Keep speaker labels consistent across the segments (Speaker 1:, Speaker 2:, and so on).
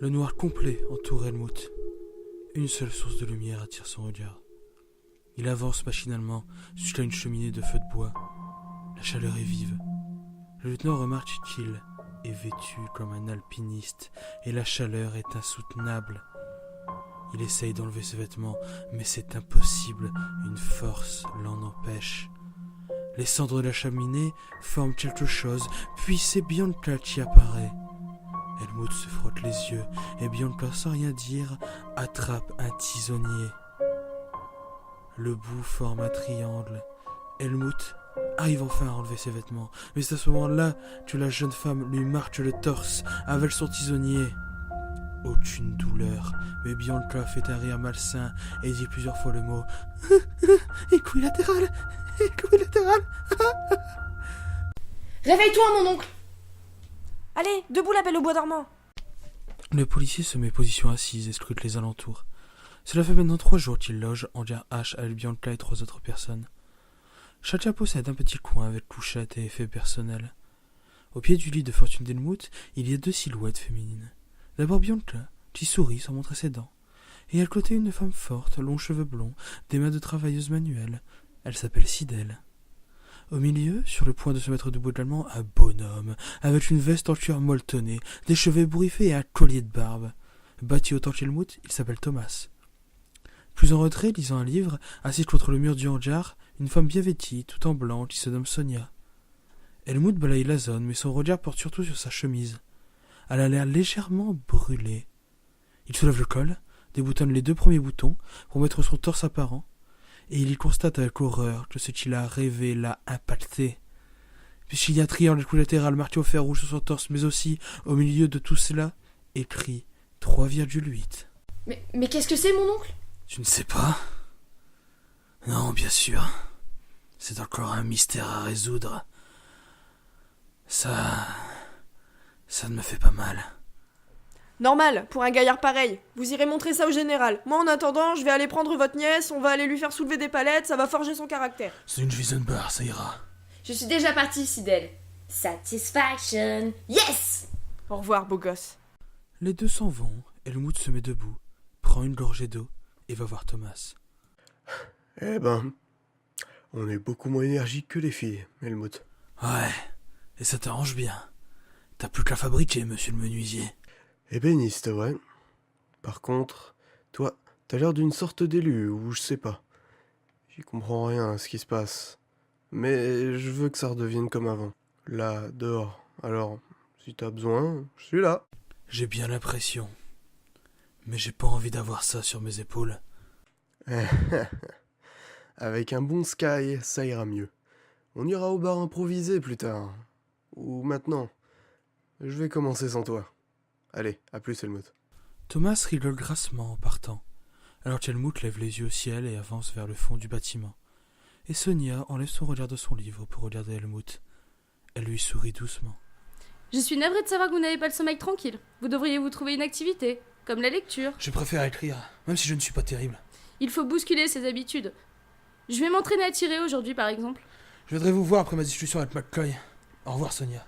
Speaker 1: Le noir complet entoure Helmut. Une seule source de lumière attire son regard. Il avance machinalement jusqu'à une cheminée de feu de bois. La chaleur est vive. Le lieutenant remarque qu'il est vêtu comme un alpiniste et la chaleur est insoutenable. Il essaye d'enlever ses vêtements, mais c'est impossible, une force l'en empêche. Les cendres de la cheminée forment quelque chose, puis c'est Bianca qui apparaît. Helmut se frotte les yeux et Bianca, sans rien dire, attrape un tisonnier. Le bout forme un triangle. Helmut arrive enfin à enlever ses vêtements, mais c'est à ce moment-là que la jeune femme lui marque le torse avec son tisonnier. Aucune douleur, mais Bianca fait un rire malsain et dit plusieurs fois le mot « équilatéral, équilatéral !»
Speaker 2: Réveille-toi, mon oncle!
Speaker 3: Allez, debout la belle au bois dormant.
Speaker 1: Le policier se met position assise et scrute les alentours. Cela fait maintenant 3 jours qu'il loge en dire H avec Bianca et 3 autres personnes. Chacun possède un petit coin avec couchette et effets personnels. Au pied du lit de fortune d'Helmut, il y a 2 silhouettes féminines. D'abord Bianca, qui sourit sans montrer ses dents, et à côté une femme forte, longs cheveux blonds, des mains de travailleuse manuelle. Elle s'appelle Sidel. Au milieu, sur le point de se mettre debout également, un bonhomme, avec une veste en cuir molletonné, des cheveux ébouriffés et un collier de barbe. Bâti autant qu'Helmut, il s'appelle Thomas. Plus en retrait, lisant un livre, assise contre le mur du hangar, une femme bien vêtie, tout en blanc, qui se nomme Sonia. Helmut balaye la zone, mais son regard porte surtout sur sa chemise. Elle a l'air légèrement brûlée. Il soulève le col, déboutonne les 2 premiers boutons pour mettre son torse apparent, et il y constate avec horreur que ce qu'il a rêvé l'a impacté. Puisqu'il y a un triangle équilatéral marqué au fer rouge sur son torse, mais aussi, au milieu de tout cela, écrit 3,8.
Speaker 2: Mais qu'est-ce que c'est, mon oncle?
Speaker 1: Tu ne sais pas? Non, bien sûr. C'est encore un mystère à résoudre. Ça ne me fait pas mal.
Speaker 3: Normal, pour un gaillard pareil. Vous irez montrer ça au général. Moi, en attendant, je vais aller prendre votre nièce, on va aller lui faire soulever des palettes, ça va forger son caractère.
Speaker 1: C'est une Bar, ça ira.
Speaker 2: Je suis déjà partie, Sidel. Satisfaction. Yes!
Speaker 3: Au revoir, beau gosse.
Speaker 1: Les 2 s'en vont, Helmut se met debout, prend une gorgée d'eau et va voir Thomas.
Speaker 4: Eh ben, on est beaucoup moins énergique que les filles, Helmut.
Speaker 1: Ouais, et ça t'arrange bien. T'as plus qu'à fabriquer, monsieur le menuisier.
Speaker 4: Ébéniste, ouais. Par contre, toi, t'as l'air d'une sorte d'élu, ou je sais pas. J'y comprends rien à ce qui se passe. Mais je veux que ça redevienne comme avant. Là, dehors. Alors, si t'as besoin, je suis là.
Speaker 1: J'ai bien l'impression. Mais j'ai pas envie d'avoir ça sur mes épaules.
Speaker 4: Avec un bon sky, ça ira mieux. On ira au bar improvisé plus tard. Ou maintenant. Je vais commencer sans toi. Allez, à plus Helmut.
Speaker 1: Thomas rigole grassement en partant, alors qu'Helmut lève les yeux au ciel et avance vers le fond du bâtiment. Et Sonia enlève son regard de son livre pour regarder Helmut. Elle lui sourit doucement.
Speaker 5: Je suis navrée de savoir que vous n'avez pas le sommeil tranquille. Vous devriez vous trouver une activité, comme la lecture.
Speaker 1: Je préfère écrire, même si je ne suis pas terrible.
Speaker 5: Il faut bousculer ses habitudes. Je vais m'entraîner à tirer aujourd'hui, par exemple.
Speaker 1: Je viendrai vous voir après ma discussion avec McCoy. Au revoir, Sonia.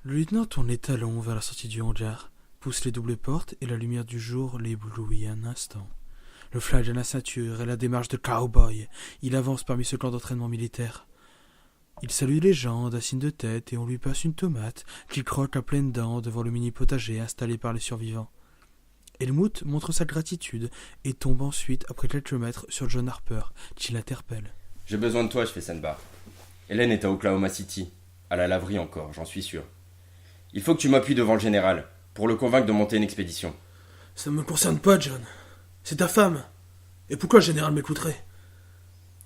Speaker 1: Le lieutenant tourne les talons vers la sortie du hangar, pousse les doubles portes et la lumière du jour l'éblouit un instant. Le flag à la ceinture et la démarche de cow-boy, il avance parmi ce camp d'entraînement militaire. Il salue les gens d'un signe de tête et on lui passe une tomate qu'il croque à pleines dents devant le mini-potager installé par les survivants. Helmut montre sa gratitude et tombe ensuite, après quelques mètres, sur John Harper, qui l'interpelle.
Speaker 6: J'ai besoin de toi, je fais Sandbar. Hélène est à Oklahoma City, à la laverie encore, j'en suis sûr. Il faut que tu m'appuies devant le général, pour le convaincre de monter une expédition.
Speaker 1: Ça ne me concerne pas, John. C'est ta femme. Et pourquoi le général m'écouterait?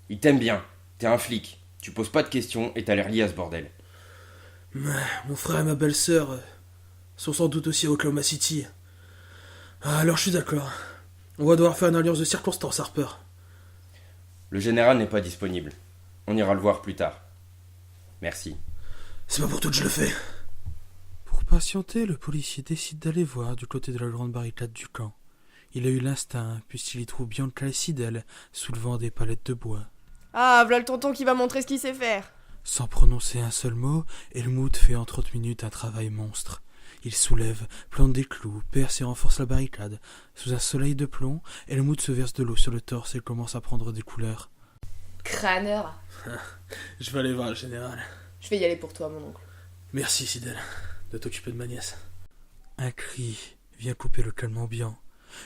Speaker 6: Il t'aime bien, t'es un flic, tu poses pas de questions et t'as l'air lié à ce bordel.
Speaker 1: Mon frère et ma belle-sœur sont sans doute aussi à Oklahoma City. Alors je suis d'accord. On va devoir faire une alliance de circonstances, Harper.
Speaker 6: Le général n'est pas disponible. On ira le voir plus tard. Merci.
Speaker 1: C'est pas pour tout que je le fais. Pour patienter, le policier décide d'aller voir du côté de la grande barricade du camp. Il a eu l'instinct, puisqu'il y trouve Bianca et Sidel soulevant des palettes de bois.
Speaker 3: Ah, voilà le tonton qui va montrer ce qu'il sait faire.
Speaker 1: Sans prononcer un seul mot, Helmut fait en 30 minutes un travail monstre. Il soulève, plante des clous, perce et renforce la barricade. Sous un soleil de plomb, Helmut se verse de l'eau sur le torse et commence à prendre des couleurs.
Speaker 2: Crâneur.
Speaker 1: Je vais aller voir le général.
Speaker 2: Je vais y aller pour toi, mon oncle.
Speaker 1: Merci, Sidel, de t'occuper de ma nièce. Un cri vient couper le calme ambiant.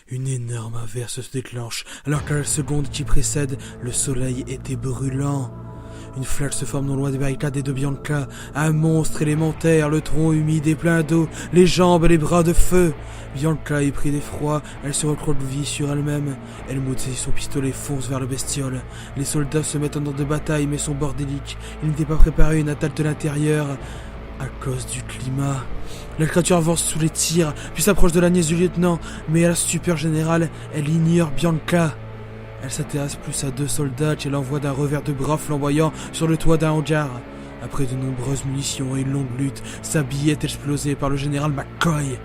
Speaker 1: Une énorme averse se déclenche, alors qu'à la seconde qui précède, le soleil était brûlant. Une flaque se forme non loin des barricades et de Bianca, un monstre élémentaire, le tronc humide et plein d'eau, les jambes et les bras de feu. Bianca est pris d'effroi, elle se recroqueville sur elle-même. Helmut saisit son pistolet et fonce vers le bestiole. Les soldats se mettent en ordre de bataille mais sont bordéliques. Ils n'étaient pas préparés à une attaque de l'intérieur à cause du climat. La créature avance sous les tirs, puis s'approche de la nièce du lieutenant, mais à la stupeur générale, elle ignore Bianca. Elle s'intéresse plus à 2 soldats qu'elle envoie d'un revers de bras flamboyant sur le toit d'un hangar. Après de nombreuses munitions et une longue lutte, sa bille est explosée par le général McCoy.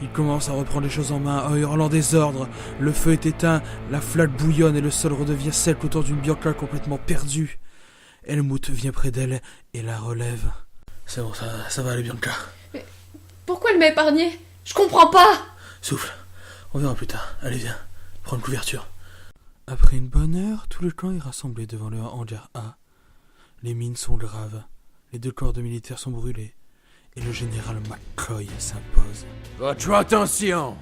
Speaker 1: Il commence à reprendre les choses en main en hurlant des ordres. Le feu est éteint, la flaque bouillonne et le sol redevient sec autour d'une Bianca complètement perdue. Helmut vient près d'elle et la relève. C'est bon, ça va aller, Bianca.
Speaker 2: Pourquoi elle m'a épargné? Je comprends pas.
Speaker 1: Souffle, on verra plus tard. Allez, viens, prends une couverture. Après une bonne heure, tout le clan est rassemblé devant le hangar A. Les mines sont graves, les 2 corps de militaires sont brûlés, et le général McCoy s'impose.
Speaker 7: Votre attention!